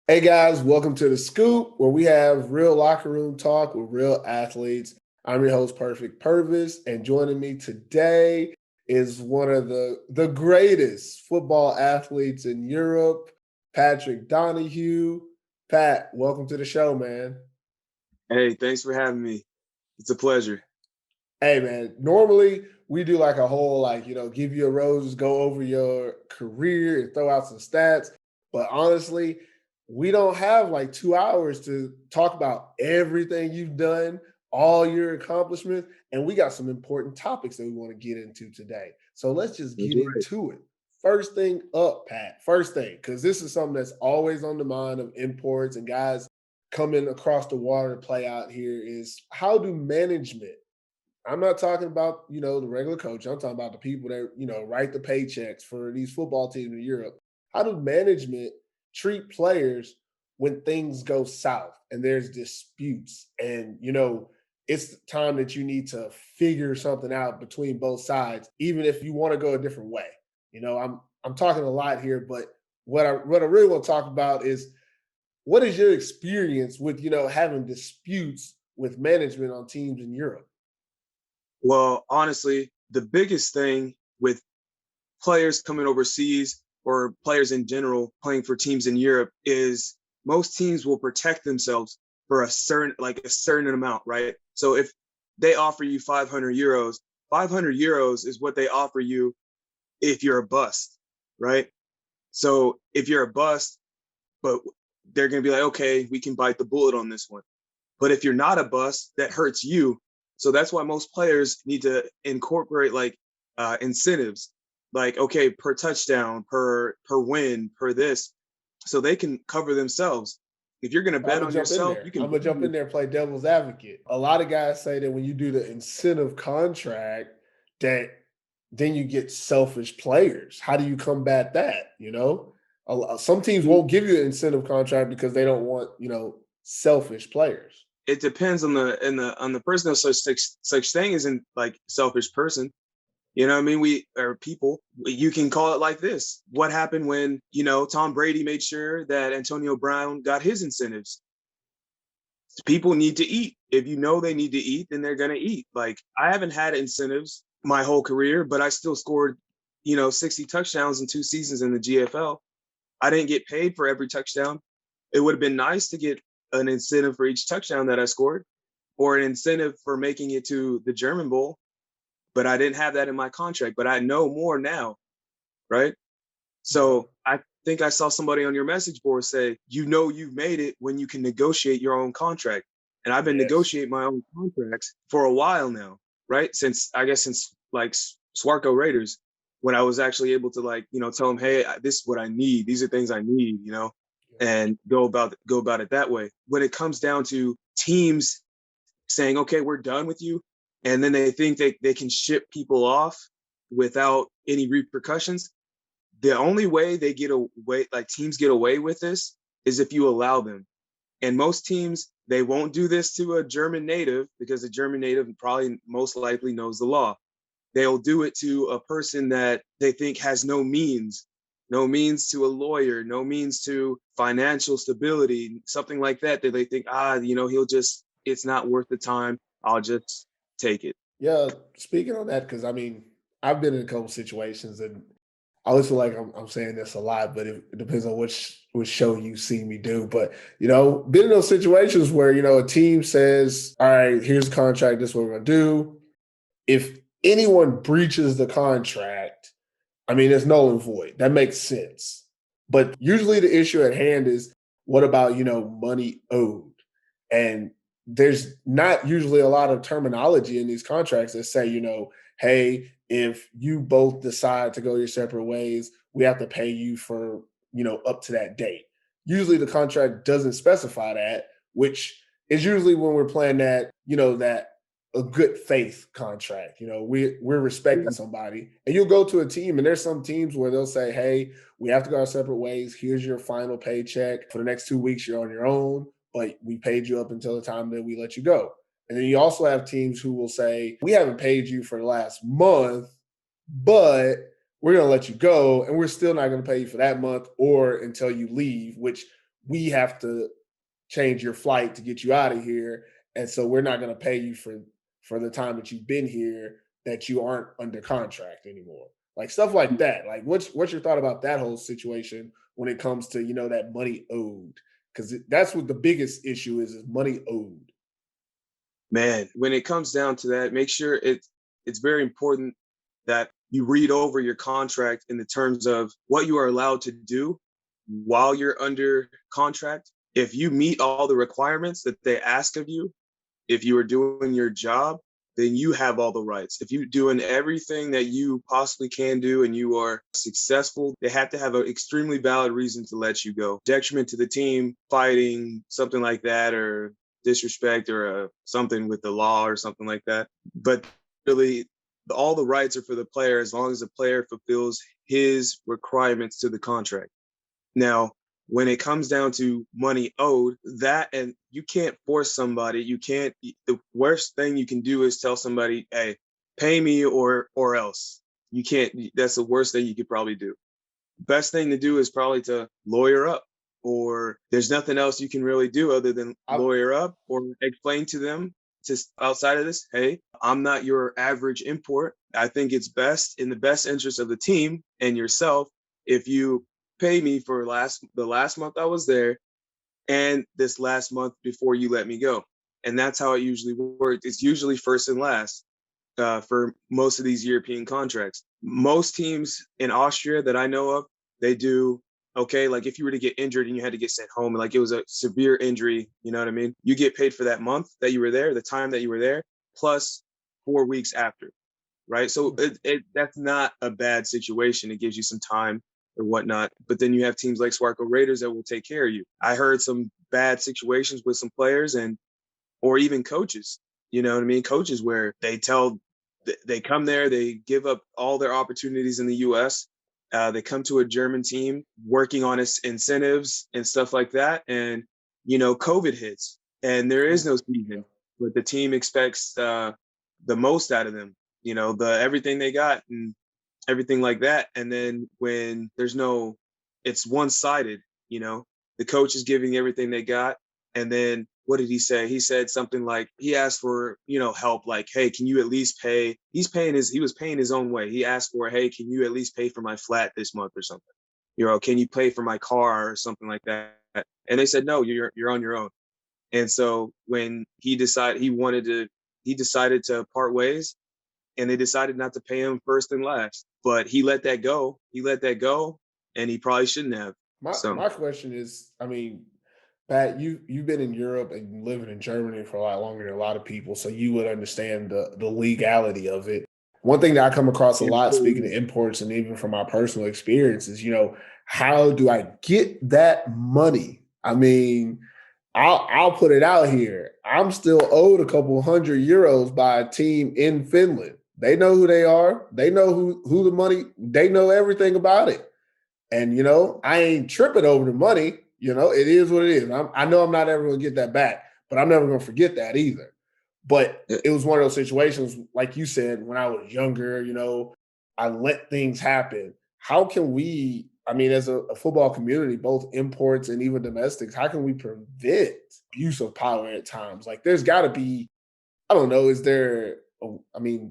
Hey guys, welcome to the Scoop, where we have real locker room talk with real athletes. I'm your host, Perfect Pervis, and joining me today is one of the greatest football athletes in Europe, Patrick Donahue. Pat, welcome to the show, man. Hey, thanks for having me. It's a pleasure. Hey man, normally we do like a whole give you a rose, go over your career and throw out some stats. But honestly, we don't have like 2 hours to talk about everything you've done, all your accomplishments, and we got some important topics that we want to get into today. So let's just That's get right. into it. First thing up, Pat. First thing, because this is something that's always on the mind of imports and guys coming across the water to play out here is how do management, I'm not talking about, the regular coach. I'm talking about the people that, write the paychecks for these football teams in Europe. How do management treat players when things go south and there's disputes and, it's time that you need to figure something out between both sides, even if you want to go a different way. I'm talking a lot here, but what I really want to talk about is what is your experience with, having disputes with management on teams in Europe? Well, honestly, the biggest thing with players coming overseas or players in general playing for teams in Europe is most teams will protect themselves for a certain amount, right? So if they offer you 500 euros, 500 euros is what they offer you if you're a bust, right? So if you're a bust, but they're going to be like, okay, we can bite the bullet on this one. But if you're not a bust, that hurts you. So that's why most players need to incorporate like incentives, like okay, per touchdown, per win, per this, so they can cover themselves. If you're gonna I'm bet gonna on jump in yourself, there. you can I'm bet gonna on jump in there and play devil's advocate. A lot of guys say that when you do the incentive contract, that then you get selfish players. How do you combat that? Some teams yourself. won't give you an incentive contract because they don't want selfish players. It depends on the person. No such thing isn't like selfish person. You know what I mean? We are people. You can call it like this. What happened when, Tom Brady made sure that Antonio Brown got his incentives? People need to eat. If you know they need to eat, then they're gonna eat. Like I haven't had incentives my whole career, but I still scored, 60 touchdowns in 2 seasons in the GFL. I didn't get paid for every touchdown. It would have been nice to get an incentive for each touchdown that I scored, or an incentive for making it to the German Bowl, but I didn't have that in my contract. But I know more now, right? Okay. So I think I saw somebody on your message board say, you've made it when you can negotiate your own contract. And I've been Yes. negotiating my own contracts for a while now, right? Since like Swarco Raiders, when I was actually able to like, tell them, hey, this is what I need. These are things I need, and go about it that way. When it comes down to teams saying, okay, we're done with you, and then they think they can ship people off without any repercussions, the only way they get away, like teams get away with this, is if you allow them. And most teams, they won't do this to a German native because the German native probably most likely knows the law. They'll do it to a person that they think has no means to a lawyer, no means to financial stability, something like that, that they think, it's not worth the time. I'll just take it. Yeah. Speaking on that, because I've been in a couple situations, and I always feel like I'm saying this a lot, but it depends on which show you see me do. But been in those situations where a team says, "All right, here's the contract. This is what we're gonna do." If anyone breaches the contract, it's null and void. That makes sense. But usually the issue at hand is what about money owed, and there's not usually a lot of terminology in these contracts that say hey, if you both decide to go your separate ways, we have to pay you for, up to that date. Usually the contract doesn't specify that, which is usually when we're playing that, that a good faith contract. We're respecting somebody. And you'll go to a team, and there's some teams where they'll say, hey, we have to go our separate ways. Here's your final paycheck. For the next 2 weeks, you're on your own, but we paid you up until the time that we let you go. And then you also have teams who will say, we haven't paid you for the last month, but we're going to let you go, and we're still not going to pay you for that month or until you leave, which we have to change your flight to get you out of here. And so we're not going to pay you for the time that you've been here that you aren't under contract anymore. Like stuff like that. Like what's your thought about that whole situation when it comes to, that money owed? Because that's what the biggest issue is money owed. Man, when it comes down to that, make sure it's very important that you read over your contract in the terms of what you are allowed to do while you're under contract. If you meet all the requirements that they ask of you, if you are doing your job, then you have all the rights. If you're doing everything that you possibly can do and you are successful, they have to have an extremely valid reason to let you go. Detriment to the team, fighting, something like that, or disrespect or something with the law or something like that. But really, all the rights are for the player as long as the player fulfills his requirements to the contract. Now, when it comes down to money owed, that, and you can't force somebody, the worst thing you can do is tell somebody, hey, pay me or else. You can't, that's the worst thing you could probably do. Best thing to do is probably to lawyer up, or there's nothing else you can really do other than lawyer up or explain to them outside of this, hey, I'm not your average import. I think it's best in the best interest of the team and yourself if you pay me for the last month I was there and this last month before you let me go. And that's how it usually works. It's usually first and last for most of these European contracts. Most teams in Austria that I know of, they do okay. Like if you were to get injured and you had to get sent home, like it was a severe injury, you know what I mean? You get paid for that month that you were there, the time that you were there, plus 4 weeks after, right? So that's not a bad situation. It gives you some time or whatnot. But then you have teams like Swarco Raiders that will take care of you. I heard some bad situations with some players or even coaches, you know what I mean? Coaches where they come there, they give up all their opportunities in the US. They come to a German team working on incentives and stuff like that. And, COVID hits and there is no season, but the team expects the most out of them, everything they got and everything like that. And then when it's one-sided, the coach is giving everything they got. And then what did he say? He said something like, he asked for, help, like, hey, can you at least pay? He was paying his own way. He asked for, hey, can you at least pay for my flat this month or something? Can you pay for my car or something like that? And they said, no, you're on your own. And so when he decided to part ways, and they decided not to pay him first and last. But he let that go. And he probably shouldn't have. My question is, Pat, you've been in Europe and living in Germany for a lot longer than a lot of people, so you would understand the legality of it. One thing that I come across a lot, speaking of imports, and even from my personal experience, is how do I get that money? I'll put it out here. I'm still owed a couple €100 by a team in Finland. They know who they are. They know who the money. They know everything about it. And I ain't tripping over the money. It is what it is. I know I'm not ever going to get that back, but I'm never going to forget that either. But it was one of those situations, like you said, when I was younger, I let things happen. How can we, as a football community, both imports and even domestics, how can we prevent abuse of power at times? Like there's got to be, I don't know,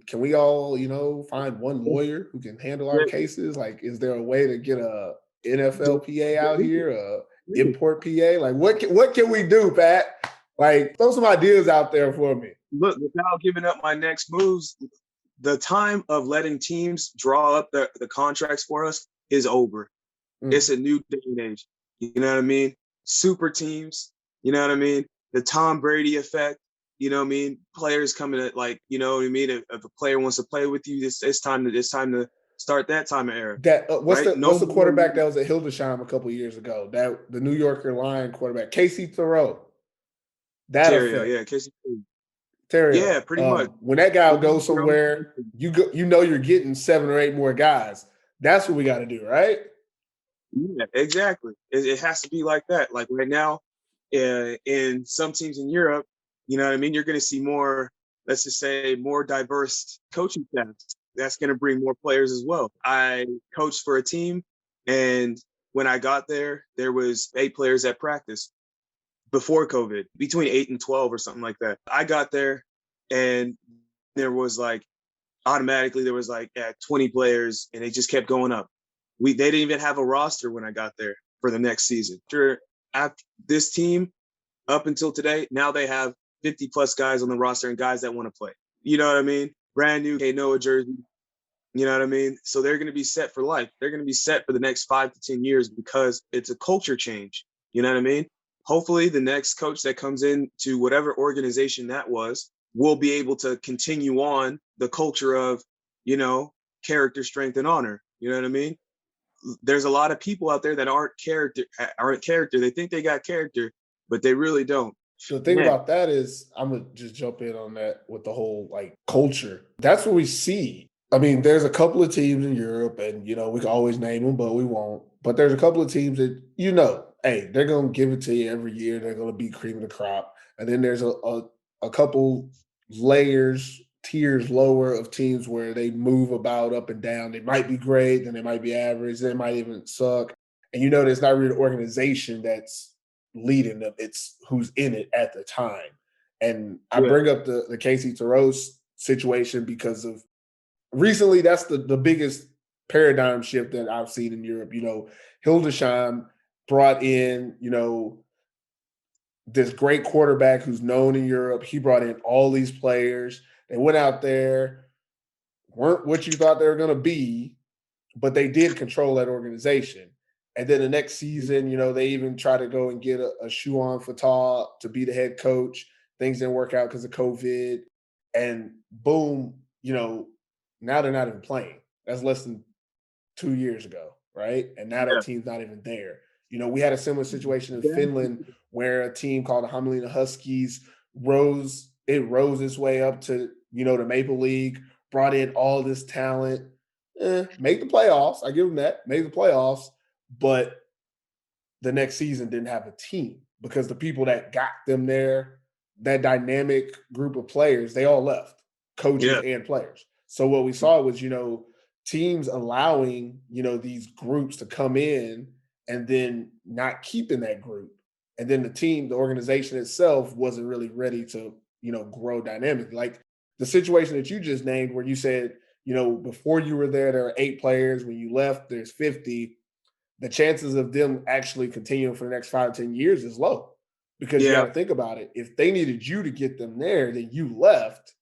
can we all, find one lawyer who can handle our cases? Like, is there a way to get a NFL PA out here, a import PA? Like, what can we do, Pat? Like, throw some ideas out there for me. Look, without giving up my next moves, the time of letting teams draw up the contracts for us is over. It's a new day and age. You know what I mean? Super teams, you know what I mean? The Tom Brady effect. You know what I mean? Players coming at you know what I mean? If a player wants to play with you, it's time to start that time of era. What's the quarterback that was at Hildesheim a couple of years ago? That the New Yorker Lion quarterback, Casey Thoreau. Terrio, yeah, Casey. Terrio. Yeah, pretty much. When that guy goes somewhere, you're getting 7 or 8 more guys. That's what we got to do, right? Yeah, exactly. It has to be like that. Like right now, in some teams in Europe, you know what I mean? You're going to see more, let's just say, more diverse coaching staffs. That's going to bring more players as well. I coached for a team, and when I got there, there was 8 players at practice before COVID, between 8 and 12 or something like that. I got there and there was like automatically there was like 20 players and it just kept going up. They didn't even have a roster when I got there for the next season. After this team, up until today, now they have 50 plus guys on the roster and guys that want to play. You know what I mean? Brand new K Noah jersey. You know what I mean? So they're going to be set for life. They're going to be set for the next 5 to 10 years because it's a culture change. You know what I mean? Hopefully the next coach that comes in to whatever organization that was will be able to continue on the culture of, you know, character, strength, and honor. You know what I mean? There's a lot of people out there that aren't character. They think they got character, but they really don't. The thing about that is, I'm gonna just jump in on that with the whole like culture. That's what we see. I mean, there's a couple of teams in Europe, and you know, we can always name them, but we won't. But there's a couple of teams that you know, hey, they're gonna give it to you every year. They're gonna be cream of the crop. And then there's a couple tiers lower of teams where they move about up and down. They might be great, then they might be average, they might even suck. And you know, there's not really an organization that's leading them, it's who's in it at the time. And I bring up the Casey Taros situation because of recently, that's the biggest paradigm shift that I've seen in Europe. You know, Hildesheim brought in, you know, this great quarterback who's known in Europe. He brought in all these players. They went out there, weren't what you thought they were going to be, but they did control that organization. And then the next season, you know, they even tried to go and get a Shuan Fatah to be the head coach. Things didn't work out because of COVID. And boom, you know, now they're not even playing. That's less than 2 years ago, right? And now that team's not even there. You know, we had a similar situation in Finland where a team called the Hamelina Huskies rose its way up to, you know, the Maple League, brought in all this talent, made the playoffs. I give them that, made the playoffs, but the next season didn't have a team because the people that got them there, that dynamic group of players, they all left, coaches and players. So what we saw was, you know, teams allowing, you know, these groups to come in and then not keeping that group. And then the organization itself wasn't really ready to, you know, grow dynamically. Like the situation that you just named where you said, you know, before you were there are 8 players. When you left, there's 50. The chances of them actually continuing for the next 5 to 10 years is low because you got to think about it. If they needed you to get them there, then you left.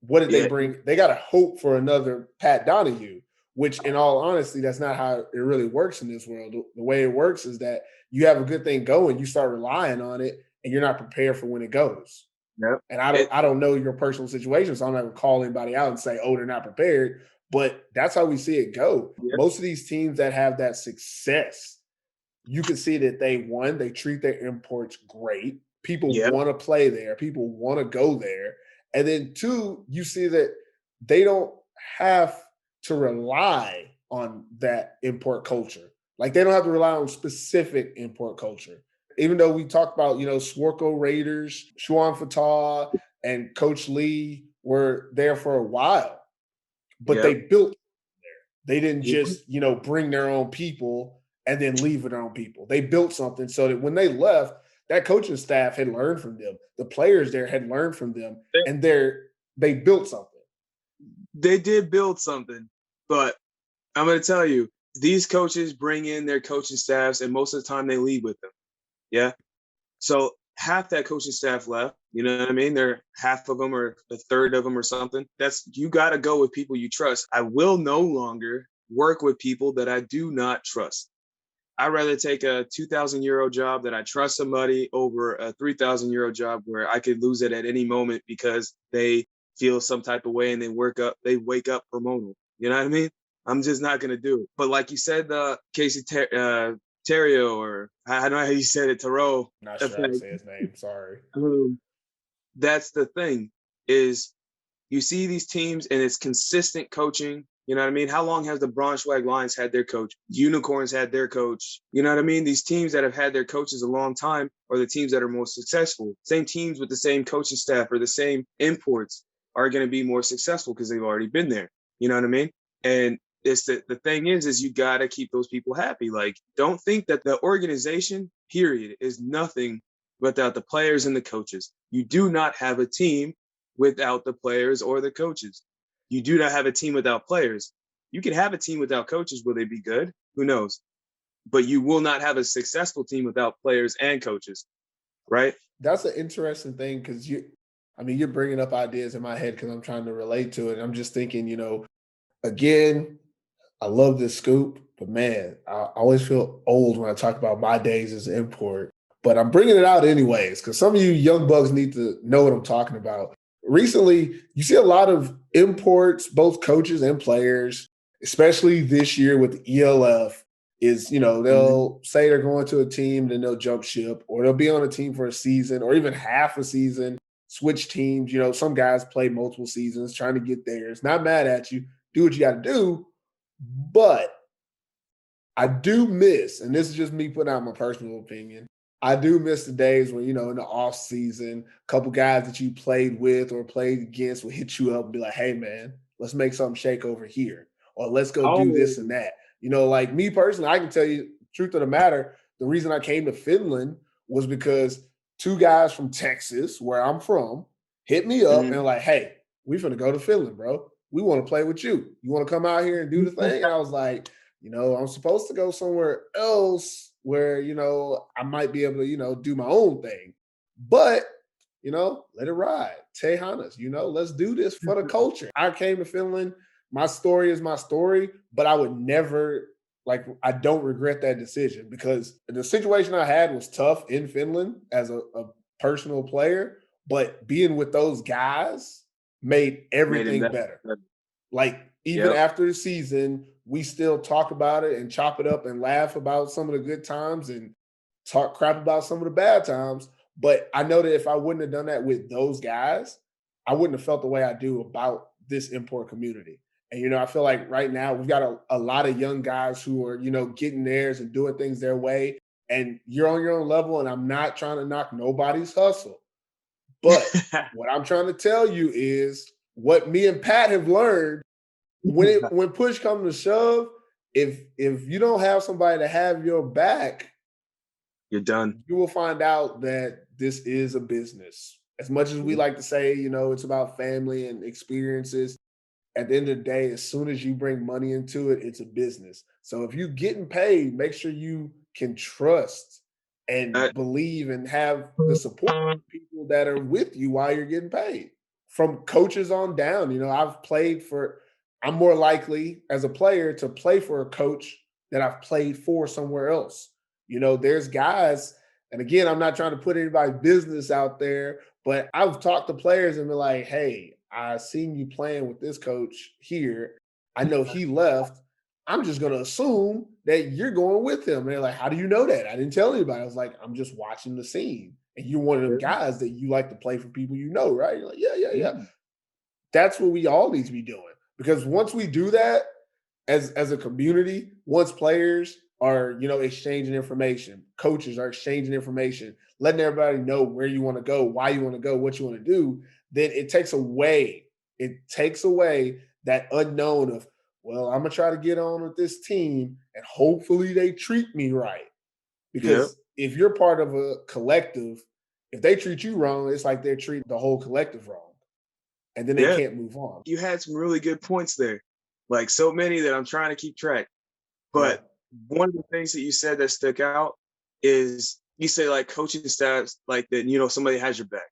What did they bring? They got to hope for another Pat Donahue, which in all honesty, that's not how it really works in this world. The way it works is that you have a good thing going, you start relying on it, and you're not prepared for when it goes. Yep. And I don't know your personal situation, so I'm not going to call anybody out and say, oh, they're not prepared. But that's how we see it go. Yep. Most of these teams that have that success, you can see that they treat their imports great. People want to play there. People want to go there. And then 2, you see that they don't have to rely on that import culture. Like they don't have to rely on specific import culture. Even though we talked about, you know, Swarco Raiders, Shuan Fatah, and Coach Lee were there for a while, but they built there. They didn't just, you know, bring their own people and then leave with their own people. They built something so that when they left, that coaching staff had learned from them. The players there had learned from them, and they built something. They did build something, but I'm going to tell you, these coaches bring in their coaching staffs, and most of the time they leave with them. Yeah. So half that coaching staff left. You know what I mean? They're half of them or a third of them or something. You got to go with people you trust. I will no longer work with people that I do not trust. I'd rather take a 2,000 euro job that I trust somebody over a 3,000 euro job where I could lose it at any moment because they feel some type of way and they wake up hormonal. You know what I mean? I'm just not going to do it. But like you said, Casey Terrio, or I don't know how you said it, Tarot. Not sure how to say his name. Sorry. That's the thing is you see these teams and it's consistent coaching. You know what I mean? How long has the Braunschweig Lions had their coach? Unicorns had their coach. You know what I mean? These teams that have had their coaches a long time are the teams that are most successful. Same teams with the same coaching staff or the same imports are going to be more successful because they've already been there. You know what I mean? And it's the thing is you got to keep those people happy. Like, don't think that the organization, period, is nothing without the players and the coaches. You do not have a team without the players or the coaches. You do not have a team without players. You can have a team without coaches. Will they be good? Who knows? But you will not have a successful team without players and coaches, right? That's an interesting thing because you're bringing up ideas in my head because I'm trying to relate to it. I'm just thinking, again, I love this scoop, but man, I always feel old when I talk about my days as an import. But I'm bringing it out anyways because some of you young bucks need to know what I'm talking about. Recently, you see a lot of imports, both coaches and players, especially this year with the ELF. Is Mm-hmm. they'll say they're going to a team, then they'll jump ship, or they'll be on a team for a season or even half a season, switch teams. Some guys play multiple seasons trying to get theirs. Not mad at you. Do what you got to do, but I do miss, and this is just me putting out my personal opinion. I do miss the days when, in the off season, a couple guys that you played with or played against will hit you up and be like, hey man, let's make something shake over here. Or let's go do Oh, this and that. Like me personally, I can tell you truth of the matter, the reason I came to Finland was because two guys from Texas, where I'm from, hit me up mhm. and like, hey, we finna go to Finland, bro. We want to play with you. You want to come out here and do the thing? And I was like, I'm supposed to go somewhere else where, I might be able to, do my own thing. But, let it ride. Tehanas, let's do this for the culture. I came to Finland. My story is my story, but I would never, I don't regret that decision because the situation I had was tough in Finland as a personal player, but being with those guys made Made him everything that. better. Like even Yep. after the season, we still talk about it and chop it up and laugh about some of the good times and talk crap about some of the bad times. But I know that if I wouldn't have done that with those guys, I wouldn't have felt the way I do about this import community. And I feel like right now we've got a lot of young guys who are, getting theirs and doing things their way. And you're on your own level. And I'm not trying to knock nobody's hustle. But what I'm trying to tell you is what me and Pat have learned when push comes to shove, if you don't have somebody to have your back, You're done. you will find out that this is a business. As much as we Yep. like to say, it's about family and experiences, at the end of the day, as soon as you bring money into it, it's a business. So if you're getting paid, make sure you can trust Uh, and believe and have the support of people that are with you while you're getting paid. From coaches on down, I'm more likely as a player to play for a coach that I've played for somewhere else. There's guys, and again, I'm not trying to put anybody's business out there, but I've talked to players and been like, hey, I seen you playing with this coach here. I know he left. I'm just gonna assume that you're going with him. And they're like, how do you know that? I didn't tell anybody. I was like, I'm just watching the scene. And you're one of them guys that you like to play for people right? You're like, yeah, yeah, yeah. yeah. That's what we all need to be doing. Because once we do that as a community, once players are, exchanging information, coaches are exchanging information, letting everybody know where you want to go, why you want to go, what you want to do, then it takes away that unknown of, well, I'm gonna try to get on with this team and hopefully they treat me right. Yep. Because if you're part of a collective, if they treat you wrong, it's like they're treating the whole collective wrong. And then they Yeah. can't move on. You had some really good points there. Like so many that I'm trying to keep track. Yeah. But one of the things that you said that stuck out is you say like coaching staffs like that, somebody has your back.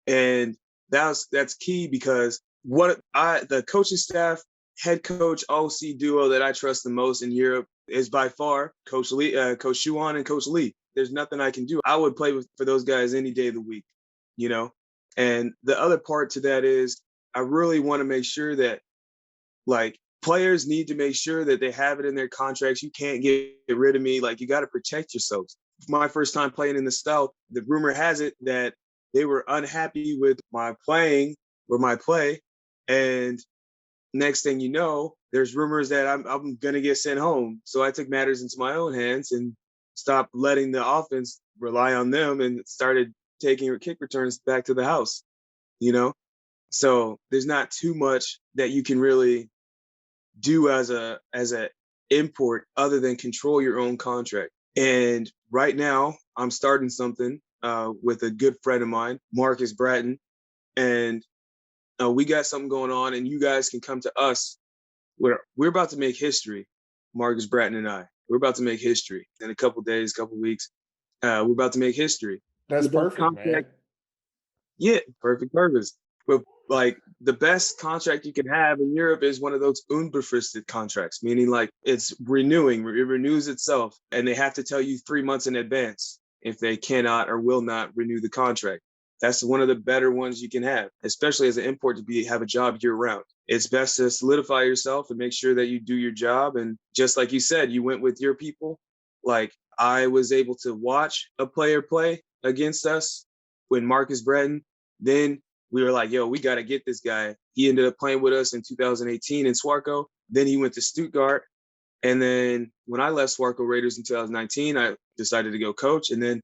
And that's key because the coaching staff, head coach, OC duo that I trust the most in Europe is by far Coach Lee, Coach Shuan and Coach Lee. There's nothing I can do. I would play for those guys any day of the week, you know. And the other part to that is I really want to make sure that like players need to make sure that they have it in their contracts. You can't get rid of me. Like you got to protect yourselves. My first time playing in the South, the rumor has it that they were unhappy with my playing or my play. And next thing you know, there's rumors that I'm going to get sent home. So I took matters into my own hands and stopped letting the offense rely on them and started taking kick returns back to the house, you know? So there's not too much that you can really do as a import other than control your own contract. And right now, I'm starting something with a good friend of mine, Marcus Bratton, and we got something going on, and you guys can come to us. We're about to make history, Marcus Bratton and I. We're about to make history in a couple days, couple weeks. We're about to make history. That's The best perfect, man. contract, yeah, perfect purpose. But like the best contract you can have in Europe is one of those unbefristed contracts, meaning like it's renewing, it renews itself, and they have to tell you 3 months in advance if they cannot or will not renew the contract. That's one of the better ones you can have, especially as an import to have a job year round. It's best to solidify yourself and make sure that you do your job. And just like you said, you went with your people. Like I was able to watch a player play against us when Marcus Bratton, then we were like, yo, we got to get this guy. He ended up playing with us in 2018 in Swarco. Then he went to Stuttgart. And then when I left Swarco Raiders in 2019, I decided to go coach. And then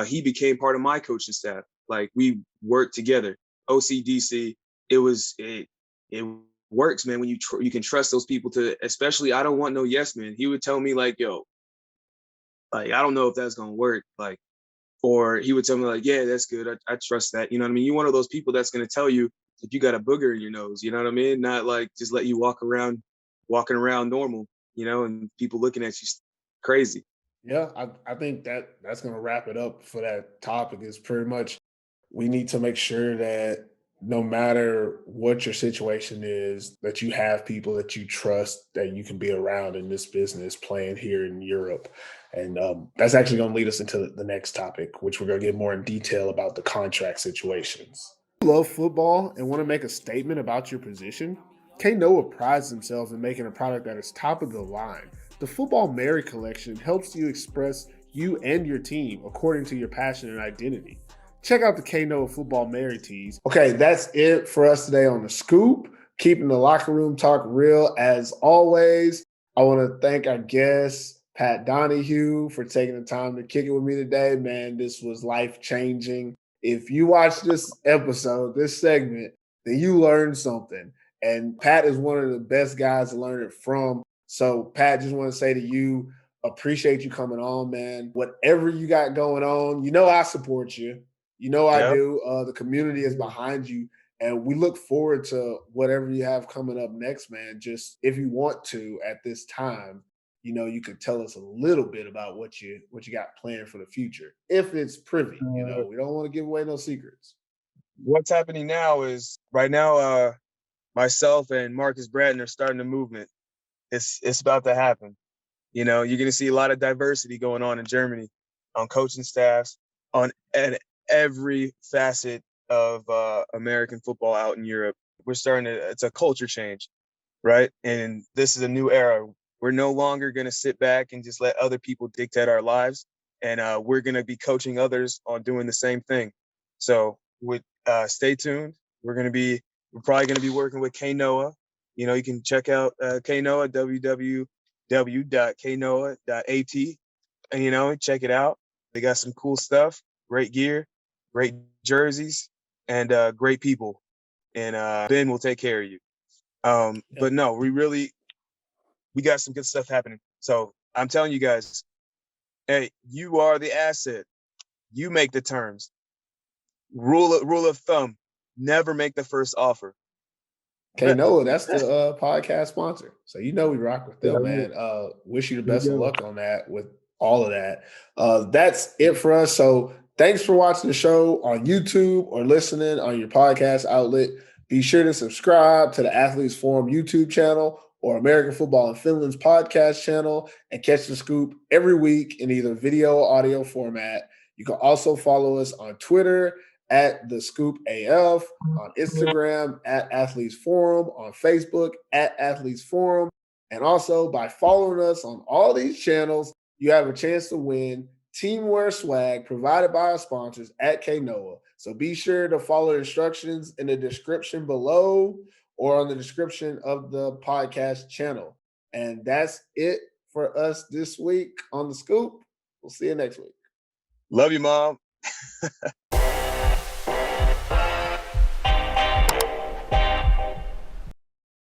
he became part of my coaching staff. Like we worked together. OCDC, it works, man, when you can trust those people to, especially I don't want no yes man. He would tell me like, yo, like, I don't know if that's going to work. Like, or he would tell me like, yeah, that's good. I trust that. You know what I mean? You're one of those people that's going to tell you if you got a booger in your nose, you know what I mean? Not like just let you walking around normal, and people looking at you crazy. Yeah, I think that's going to wrap it up for that topic. Is pretty much we need to make sure that no matter what your situation is, that you have people that you trust that you can be around in this business playing here in Europe. And that's actually going to lead us into the next topic, which we're going to get more in detail about the contract situations. If you love football and want to make a statement about your position, K Noah prides themselves in making a product that is top of the line. The Football Mary collection helps you express you and your team according to your passion and identity. Check out the K Noah Football Mary tees. Okay, that's it for us today on The Scoop. Keeping the locker room talk real as always. I want to thank our guest, Pat Donahue, for taking the time to kick it with me today. Man, this was life-changing. If you watch this episode, this segment, then you learned something. And Pat is one of the best guys to learn it from. So, Pat, just want to say to you, appreciate you coming on, man. Whatever you got going on, I support you. I Yeah. do. The community is behind you, and we look forward to whatever you have coming up next, man. Just if you want to at this time, you could tell us a little bit about what you got planned for the future, if it's privy. We don't want to give away no secrets. What's happening now is right now, myself and Marcus Bratton are starting a movement. It's about to happen. You're going to see a lot of diversity going on in Germany on coaching staffs, on every facet of American football out in Europe. It's a culture change, right? And this is a new era. We're no longer going to sit back and just let other people dictate our lives. And we're going to be coaching others on doing the same thing. So stay tuned. We're probably going to be working with K Noah. You can check out K Noah, www.knoah.at, and, check it out. They got some cool stuff, great gear, great jerseys, and great people. And Ben will take care of you. But no, we got some good stuff happening. So I'm telling you guys, hey, you are the asset. You make the terms. Rule of thumb: never make the first offer. K Noah, that's the podcast sponsor. So we rock with them, man. Wish you the best of luck on that with all of that. That's it for us. So thanks for watching the show on YouTube or listening on your podcast outlet. Be sure to subscribe to the Athletes Forum YouTube channel or American Football in Finland's podcast channel and catch the scoop every week in either video or audio format. You can also follow us on Twitter at The Scoop AF, on Instagram at Athletes Forum, on Facebook at Athletes Forum. And also by following us on all these channels, you have a chance to win teamwear swag provided by our sponsors at K Noah. So be sure to follow the instructions in the description below or on the description of the podcast channel. And that's it for us this week on The Scoop. We'll see you next week. Love you, Mom.